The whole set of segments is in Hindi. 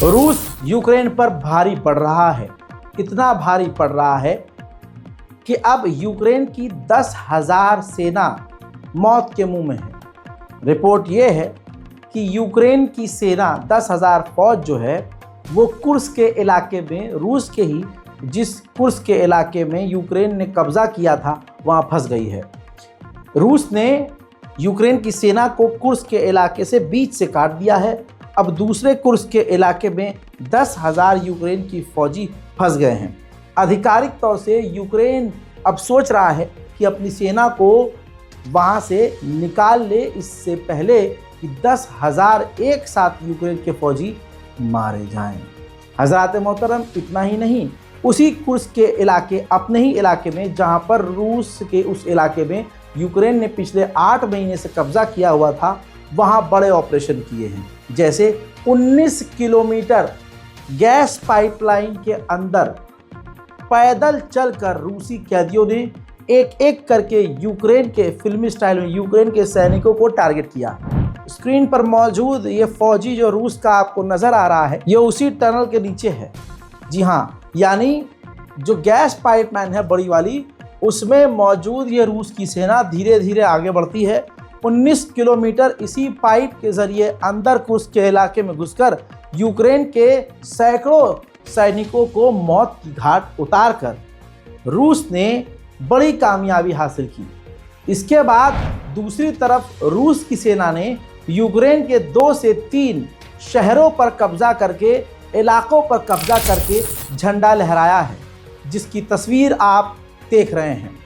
रूस यूक्रेन पर भारी पड़ रहा है। इतना भारी पड़ रहा है कि अब यूक्रेन की 10,000 सेना मौत के मुंह में है। रिपोर्ट ये है कि यूक्रेन की सेना 10,000 फौज जो है वो कुर्स्क के इलाके में, रूस के ही जिस कुर्स्क के इलाके में यूक्रेन ने कब्जा किया था वहाँ फंस गई है। रूस ने यूक्रेन की सेना को कुर्स्क के इलाके से बीच से काट दिया है। अब दूसरे कुर्स्क के इलाके में 10,000 यूक्रेन की फौजी फंस गए हैं। आधिकारिक तौर से यूक्रेन अब सोच रहा है कि अपनी सेना को वहाँ से निकाल ले, इससे पहले कि 10,000 एक साथ यूक्रेन के फौजी मारे जाएं। हज़रात मोहतरम, इतना ही नहीं, उसी कुर्स्क के इलाके, अपने ही इलाके में, जहाँ पर रूस के उस इलाके में यूक्रेन ने पिछले 8 महीने से कब्जा किया हुआ था, वहाँ बड़े ऑपरेशन किए हैं। जैसे 19 किलोमीटर गैस पाइपलाइन के अंदर पैदल चलकर रूसी कैदियों ने एक एक करके यूक्रेन के फिल्मी स्टाइल में यूक्रेन के सैनिकों को टारगेट किया। स्क्रीन पर मौजूद ये फौजी जो रूस का आपको नज़र आ रहा है, ये उसी टनल के नीचे है। जी हाँ, यानी जो गैस पाइपलाइन है बड़ी वाली, उसमें मौजूद ये रूस की सेना धीरे धीरे आगे बढ़ती है। 19 किलोमीटर इसी पाइप के ज़रिए अंदर कुर्स्क के इलाके में घुसकर यूक्रेन के सैकड़ों सैनिकों को मौत की घाट उतारकर रूस ने बड़ी कामयाबी हासिल की। इसके बाद दूसरी तरफ रूस की सेना ने यूक्रेन के 2 से 3 शहरों पर कब्जा करके, इलाकों पर कब्जा करके झंडा लहराया है, जिसकी तस्वीर आप देख रहे हैं।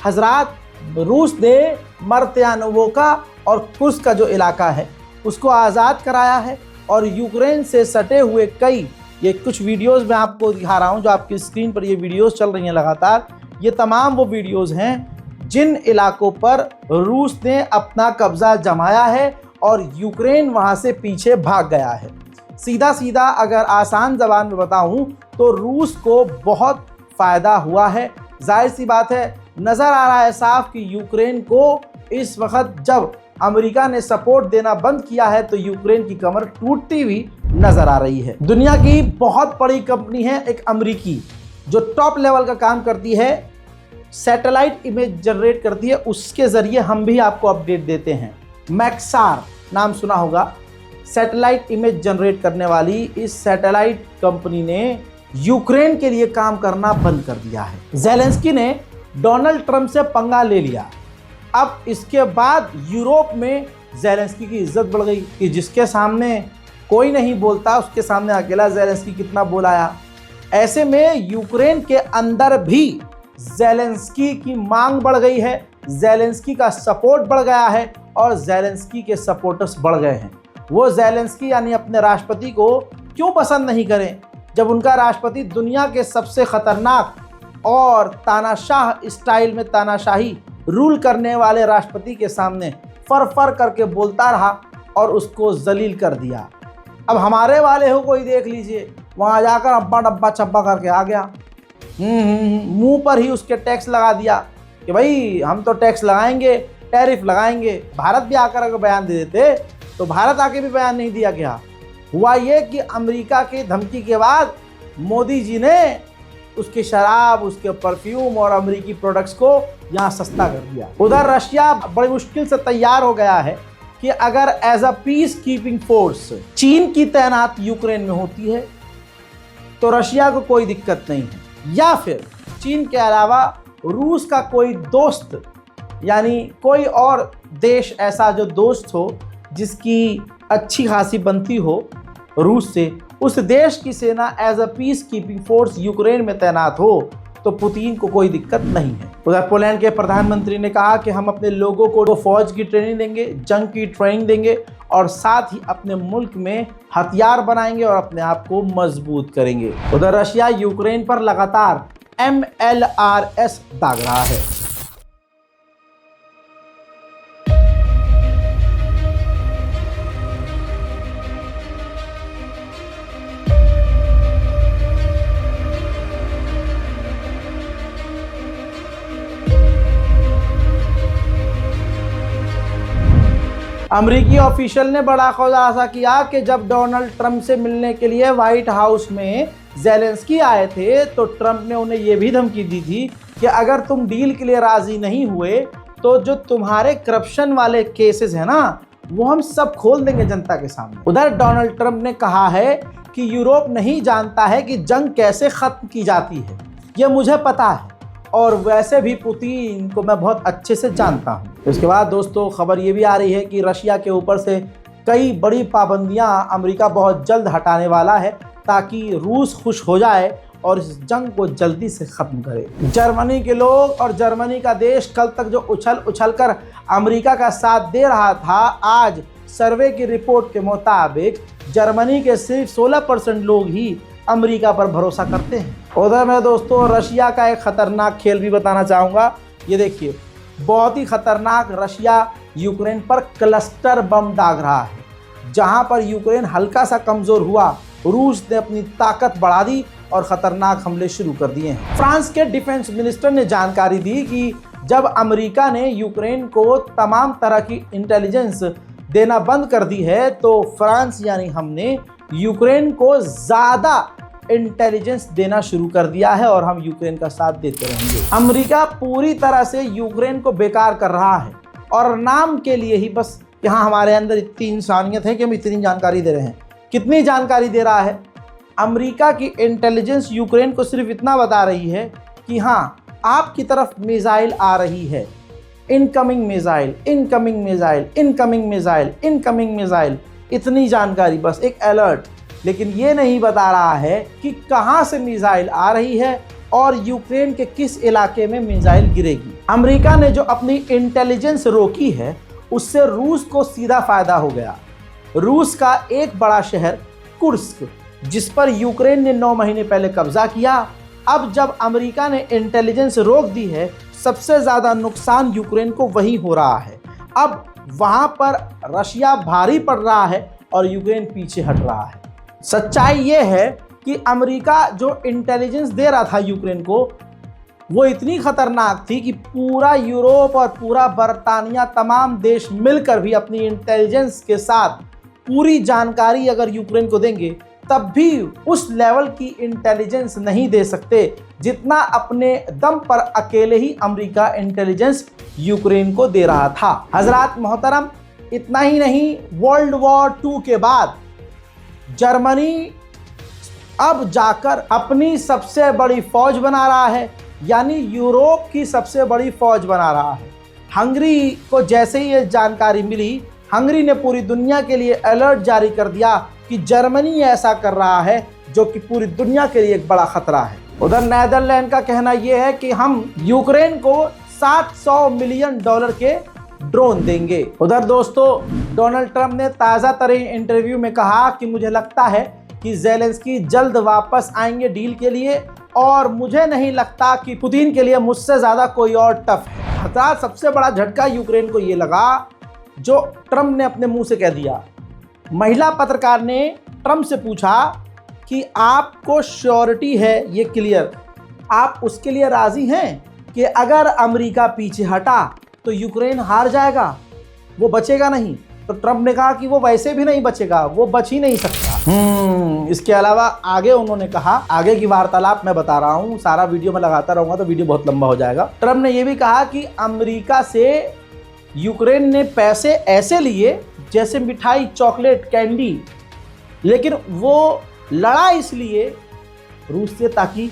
हजरात, रूस ने मर्त्यानोवोका और कुर्स्क का जो इलाका है उसको आज़ाद कराया है और यूक्रेन से सटे हुए कई, ये कुछ वीडियोस मैं आपको दिखा रहा हूं जो आपकी स्क्रीन पर ये वीडियोस चल रही हैं लगातार, ये तमाम वो वीडियोस हैं जिन इलाकों पर रूस ने अपना कब्जा जमाया है और यूक्रेन वहां से पीछे भाग गया है। सीधा सीधा अगर आसान ज़बान में बताऊं तो रूस को बहुत फ़ायदा हुआ है। जाहिर सी बात है, नज़र आ रहा है साफ कि यूक्रेन को इस वक्त जब अमेरिका ने सपोर्ट देना बंद किया है तो यूक्रेन की कमर टूटती हुई नज़र आ रही है। दुनिया की बहुत बड़ी कंपनी है एक अमेरिकी, जो टॉप लेवल का काम करती है, सैटेलाइट इमेज जनरेट करती है, उसके ज़रिए हम भी आपको अपडेट देते हैं। मैक्सार नाम सुना होगा, सैटेलाइट इमेज जनरेट करने वाली इस सैटेलाइट कंपनी ने यूक्रेन के लिए काम करना बंद कर दिया है। ज़ेलेंस्की ने डोनाल्ड ट्रंप से पंगा ले लिया। अब इसके बाद यूरोप में ज़ेलेंस्की की इज्जत बढ़ गई कि जिसके सामने कोई नहीं बोलता उसके सामने अकेला ज़ेलेंस्की कितना बोलाया। ऐसे में यूक्रेन के अंदर भी ज़ेलेंस्की की मांग बढ़ गई है, ज़ेलेंस्की का सपोर्ट बढ़ गया है और ज़ेलेंस्की के सपोर्टर्स बढ़ गए हैं। वो ज़ेलेंस्की यानी अपने राष्ट्रपति को क्यों पसंद नहीं करें जब उनका राष्ट्रपति दुनिया के सबसे ख़तरनाक और तानाशाह स्टाइल में तानाशाही रूल करने वाले राष्ट्रपति के सामने फर फर करके बोलता रहा और उसको जलील कर दिया। अब हमारे वाले हो कोई देख लीजिए, वहाँ जाकर अब्बा डब्बा चब्बा करके आ गया, मुंह पर ही उसके टैक्स लगा दिया कि भाई हम तो टैक्स लगाएंगे, टैरिफ लगाएंगे। भारत भी आकर अगर बयान दे देते तो भारत आके भी बयान नहीं दिया गया। हुआ ये कि अमेरिका की धमकी के बाद मोदी जी ने उसकी शराब, उसके परफ्यूम और अमेरिकी प्रोडक्ट्स को यहाँ सस्ता कर दिया। उधर रशिया बड़ी मुश्किल से तैयार हो गया है कि अगर as a peace keeping force चीन की तैनात यूक्रेन में होती है तो रशिया को कोई दिक्कत नहीं है, या फिर चीन के अलावा रूस का कोई दोस्त, यानी कोई और देश ऐसा जो दोस्त हो जिसकी अच्छी खासी बनती हो रूस से, उस देश की सेना as a peace keeping force Ukraine में तैनात हो तो पुतिन को कोई दिक्कत नहीं है। उधर पोलैंड के प्रधानमंत्री ने कहा कि हम अपने लोगों को फौज की ट्रेनिंग देंगे, जंग की ट्रेनिंग देंगे और साथ ही अपने मुल्क में हथियार बनाएंगे और अपने आप को मजबूत करेंगे। उधर रशिया यूक्रेन पर लगातार MLRS दाग रहा है। अमेरिकी ऑफिशियल ने बड़ा खुलासा किया कि जब डोनाल्ड ट्रंप से मिलने के लिए व्हाइट हाउस में ज़ेलेंस्की आए थे तो ट्रंप ने उन्हें यह भी धमकी दी थी कि अगर तुम डील के लिए राजी नहीं हुए तो जो तुम्हारे करप्शन वाले केसेस हैं ना वो हम सब खोल देंगे जनता के सामने। उधर डोनाल्ड ट्रंप ने कहा है कि यूरोप नहीं जानता है कि जंग कैसे खत्म की जाती है, यह मुझे पता है और वैसे भी पुतिन को मैं बहुत अच्छे से जानता हूं। इसके बाद दोस्तों खबर ये भी आ रही है कि रशिया के ऊपर से कई बड़ी पाबंदियां अमेरिका बहुत जल्द हटाने वाला है ताकि रूस खुश हो जाए और इस जंग को जल्दी से खत्म करे। जर्मनी के लोग और जर्मनी का देश कल तक जो उछल कर अमेरिका का साथ दे रहा था, आज सर्वे की रिपोर्ट के मुताबिक जर्मनी के सिर्फ 16% लोग ही अमेरिका पर भरोसा करते हैं। उधर मैं दोस्तों रशिया का एक खतरनाक खेल भी बताना चाहूँगा। ये देखिए, बहुत ही खतरनाक रशिया यूक्रेन पर क्लस्टर बम दाग रहा है। जहां पर यूक्रेन हल्का सा कमज़ोर हुआ, रूस ने अपनी ताकत बढ़ा दी और ख़तरनाक हमले शुरू कर दिए हैं। फ्रांस के डिफेंस मिनिस्टर ने जानकारी दी कि जब अमेरिका ने यूक्रेन को तमाम तरह की इंटेलिजेंस देना बंद कर दी है तो फ्रांस यानी हमने यूक्रेन को ज़्यादा इंटेलिजेंस देना शुरू कर दिया है और हम यूक्रेन का साथ देते रहेंगे। अमेरिका पूरी तरह से यूक्रेन को बेकार कर रहा है और नाम के लिए ही बस यहाँ हमारे अंदर इतनी इंसानियत है कि हम इतनी जानकारी दे रहे हैं। कितनी जानकारी दे रहा है? अमेरिका की इंटेलिजेंस यूक्रेन को सिर्फ इतना बता रही है कि हाँ, आपकी तरफ मिसाइल आ रही है, incoming missile, incoming missile, incoming missile, incoming missile, इतनी जानकारी, बस एक अलर्ट। लेकिन ये नहीं बता रहा है कि कहाँ से मिसाइल आ रही है और यूक्रेन के किस इलाके में मिसाइल गिरेगी। अमेरिका ने जो अपनी इंटेलिजेंस रोकी है उससे रूस को सीधा फायदा हो गया। रूस का एक बड़ा शहर कुर्स्क, जिस पर यूक्रेन ने 9 महीने पहले कब्जा किया, अब जब अमेरिका ने इंटेलिजेंस रोक दी है, सबसे ज़्यादा नुकसान यूक्रेन को वही हो रहा है। अब वहाँ पर रशिया भारी पड़ रहा है और यूक्रेन पीछे हट रहा है। सच्चाई ये है कि अमेरिका जो इंटेलिजेंस दे रहा था यूक्रेन को, वो इतनी खतरनाक थी कि पूरा यूरोप और पूरा बरतानिया, तमाम देश मिलकर भी अपनी इंटेलिजेंस के साथ पूरी जानकारी अगर यूक्रेन को देंगे तब भी उस लेवल की इंटेलिजेंस नहीं दे सकते जितना अपने दम पर अकेले ही अमेरिका इंटेलिजेंस यूक्रेन को दे रहा था। हजरात मोहतरम, इतना ही नहीं, वर्ल्ड वॉर 2 के बाद जर्मनी अब जाकर अपनी सबसे बड़ी फौज बना रहा है, यानी यूरोप की सबसे बड़ी फौज बना रहा है। हंगरी को जैसे ही ये जानकारी मिली, हंगरी ने पूरी दुनिया के लिए अलर्ट जारी कर दिया कि जर्मनी ऐसा कर रहा है जो कि पूरी दुनिया के लिए एक बड़ा खतरा है। उधर नीदरलैंड का कहना यह है कि हम यूक्रेन को $700 मिलियन के ड्रोन देंगे। उधर दोस्तों डोनाल्ड ट्रंप ने ताज़ा तरीन इंटरव्यू में कहा कि मुझे लगता है कि ज़ेलेंस्की जल्द वापस आएंगे डील के लिए और मुझे नहीं लगता कि पुतिन के लिए मुझसे ज़्यादा कोई और टफ है। हज़ार सबसे बड़ा झटका यूक्रेन को ये लगा जो ट्रंप ने अपने मुंह से कह दिया। महिला पत्रकार ने ट्रंप से पूछा कि आपको श्योरिटी है ये क्लियर, आप उसके लिए राज़ी हैं कि अगर अमेरिका पीछे हटा तो यूक्रेन हार जाएगा, वो बचेगा नहीं? तो ट्रंप ने कहा कि वो वैसे भी नहीं बचेगा, वो बच ही नहीं सकता। इसके अलावा आगे उन्होंने कहा, आगे की वार्तालाप मैं बता रहा हूँ, सारा वीडियो में लगाता रहूँगा तो वीडियो बहुत लंबा हो जाएगा। ट्रंप ने यह भी कहा कि अमेरिका से यूक्रेन ने पैसे ऐसे लिए जैसे मिठाई, चॉकलेट, कैंडी, लेकिन वो लड़ा इसलिए रूस से ताकि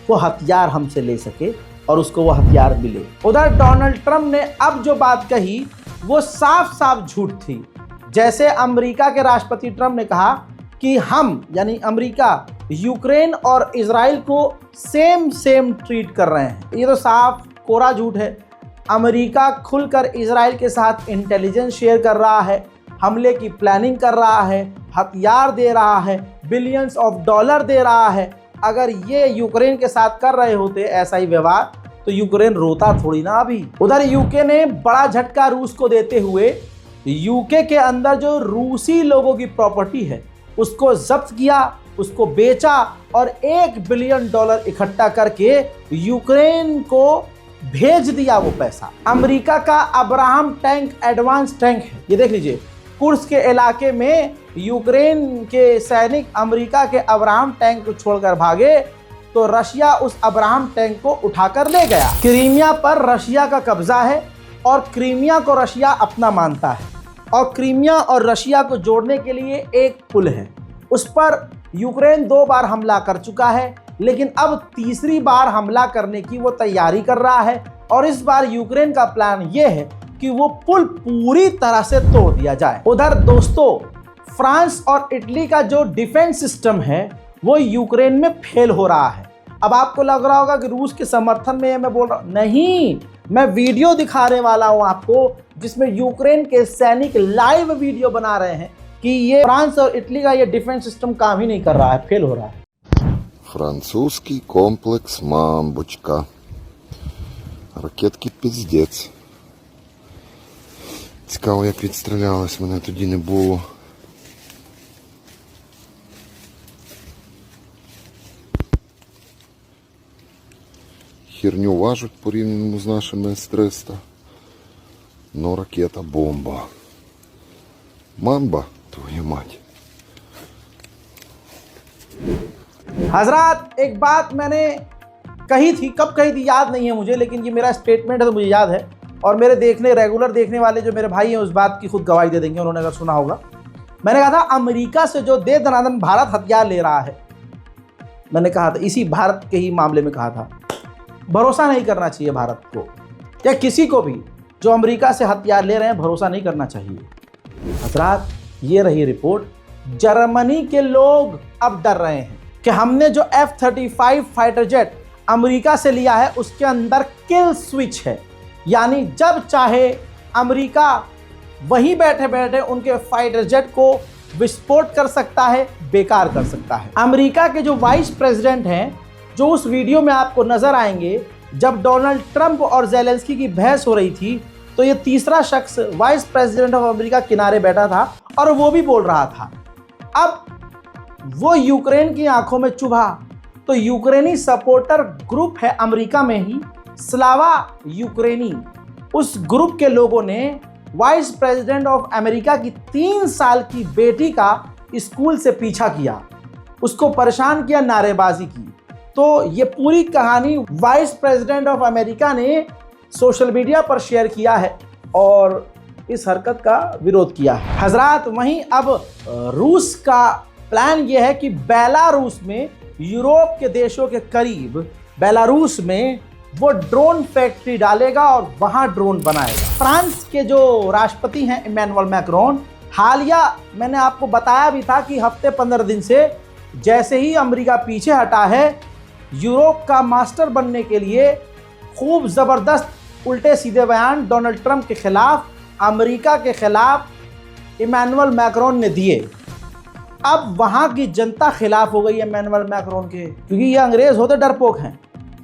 वो हथियार हमसे ले सके और उसको वो हथियार मिले। उधर डोनाल्ड ट्रंप ने अब जो बात कही वो साफ साफ झूठ थी। जैसे अमेरिका के राष्ट्रपति ट्रंप ने कहा कि हम यानी अमेरिका यूक्रेन और इजराइल को सेम ट्रीट कर रहे हैं, ये तो साफ कोरा झूठ है। अमेरिका खुलकर इजराइल के साथ इंटेलिजेंस शेयर कर रहा है, हमले की प्लानिंग कर रहा है, हथियार दे रहा है, बिलियंस ऑफ डॉलर दे रहा है। अगर ये यूक्रेन के साथ कर रहे होते ऐसा ही व्यवहार तो यूक्रेन रोता थोड़ी ना अभी। उधर यूके ने बड़ा झटका रूस को देते हुए यूके के अंदर जो रूसी लोगों की प्रॉपर्टी है उसको जब्त किया, उसको बेचा और $1 बिलियन इकट्ठा करके यूक्रेन को भेज दिया वो पैसा। अमेरिका का अब्राहम टैंक एडवांस टैंक है, ये देख लीजिए, कुर्स्क के इलाके में यूक्रेन के सैनिक अमेरिका के अब्राहम टैंक को छोड़कर भागे तो रशिया उस अब्राहम टैंक को उठाकर ले गया। क्रीमिया पर रशिया का कब्जा है और क्रीमिया को रशिया अपना मानता है और क्रीमिया और रशिया को जोड़ने के लिए एक पुल है, उस पर यूक्रेन 2 बार हमला कर चुका है, लेकिन अब तीसरी बार हमला करने की वो तैयारी कर रहा है और इस बार यूक्रेन का प्लान ये है कि वो पुल पूरी तरह से तोड़ दिया जाए। उधर दोस्तों, फ्रांस और इटली का जो डिफेंस सिस्टम है वो यूक्रेन में फेल हो रहा है। अब आपको लग रहा होगा कि रूस के समर्थन में मैं बोल रहा हूं, नहीं, मैं वीडियो दिखाने वाला हूं आपको जिसमें यूक्रेन के सैनिक लाइव वीडियो बना रहे हैं कि ये फ्रांस और इटली का ये डिफेंस सिस्टम काम ही नहीं कर रहा है, फेल हो रहा है। Французский комплекс «Мамбочка». Ракетки пиздець. Цікаво, як відстрілялась, мене тоді не було. Херню важуть порівняно з нашими С-300. Но ракета бомба. Мамба, твою мать. हजरात, एक बात मैंने कही थी, कब कही थी याद नहीं है मुझे, लेकिन ये मेरा स्टेटमेंट है तो मुझे याद है और मेरे रेगुलर देखने वाले जो मेरे भाई हैं उस बात की खुद गवाही दे देंगे, उन्होंने अगर सुना होगा। मैंने कहा था अमेरिका से जो दे दनादन भारत हथियार ले रहा है, मैंने कहा था इसी भारत के ही मामले में कहा था, भरोसा नहीं करना चाहिए भारत को या किसी को भी जो अमेरिका से हथियार ले रहे हैं, भरोसा नहीं करना चाहिए। हजरात, ये रही रिपोर्ट। जर्मनी के लोग अब डर रहे हैं कि हमने जो F-35 फाइटर जेट अमेरिका से लिया है उसके अंदर किल स्विच है, यानी जब चाहे अमेरिका वहीं बैठे बैठे उनके फाइटर जेट को विस्फोट कर सकता है, बेकार कर सकता है। अमेरिका के जो वाइस प्रेसिडेंट हैं, जो उस वीडियो में आपको नजर आएंगे, जब डोनाल्ड ट्रंप और ज़ेलेंस्की की बहस हो रही थी तो ये तीसरा शख्स वाइस प्रेसिडेंट ऑफ अमेरिका किनारे बैठा था और वो भी बोल रहा था। अब वो यूक्रेन की आंखों में चुभा तो यूक्रेनी सपोर्टर ग्रुप है अमेरिका में ही, स्लावा यूक्रेनी, उस ग्रुप के लोगों ने वाइस प्रेसिडेंट ऑफ अमेरिका की 3 साल की बेटी का स्कूल से पीछा किया, उसको परेशान किया, नारेबाजी की। तो ये पूरी कहानी वाइस प्रेसिडेंट ऑफ अमेरिका ने सोशल मीडिया पर शेयर किया है और इस हरकत का विरोध किया है। हजरात, वहीं अब रूस का प्लान ये है कि बेलारूस में, यूरोप के देशों के करीब बेलारूस में वो ड्रोन फैक्ट्री डालेगा और वहां ड्रोन बनाएगा। फ्रांस के जो राष्ट्रपति हैं इमैनुअल मैक्रोन, हालिया मैंने आपको बताया भी था कि हफ्ते 15 दिन से जैसे ही अमेरिका पीछे हटा है यूरोप का मास्टर बनने के लिए, खूब ज़बरदस्त उल्टे सीधे बयान डोनाल्ड ट्रंप के खिलाफ, अमेरिका के खिलाफ इमैनुअल मैक्रोन ने दिए। अब वहाँ की जनता खिलाफ हो गई है इमैनुअल मैक्रोन के, क्योंकि ये अंग्रेज़ होते डरपोक हैं।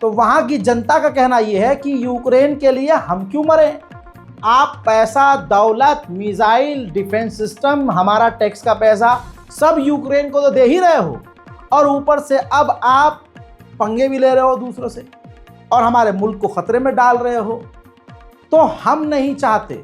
तो वहाँ की जनता का कहना ये है कि यूक्रेन के लिए हम क्यों मरें, आप पैसा, दौलत, मिसाइल, डिफेंस सिस्टम, हमारा टैक्स का पैसा सब यूक्रेन को तो दे ही रहे हो और ऊपर से अब आप पंगे भी ले रहे हो दूसरों से और हमारे मुल्क को खतरे में डाल रहे हो, तो हम नहीं चाहते।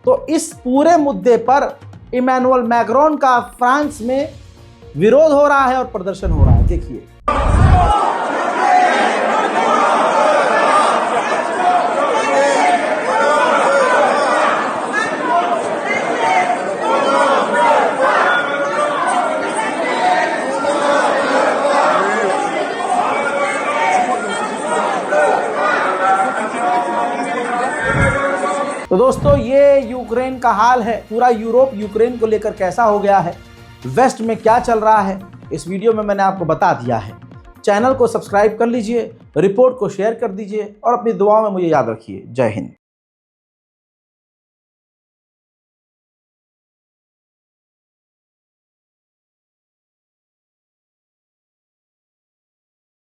तो इस पूरे मुद्दे पर इमैनुअल मैक्रोन का फ्रांस में विरोध हो रहा है और प्रदर्शन हो रहा है। देखिए, तो दोस्तों, ये यूक्रेन का हाल है। पूरा यूरोप यूक्रेन को लेकर कैसा हो गया है, वेस्ट में क्या चल रहा है, इस वीडियो में मैंने आपको बता दिया है। चैनल को सब्सक्राइब कर लीजिए, रिपोर्ट को शेयर कर दीजिए और अपनी दुआओं में मुझे याद रखिए। जय हिंद।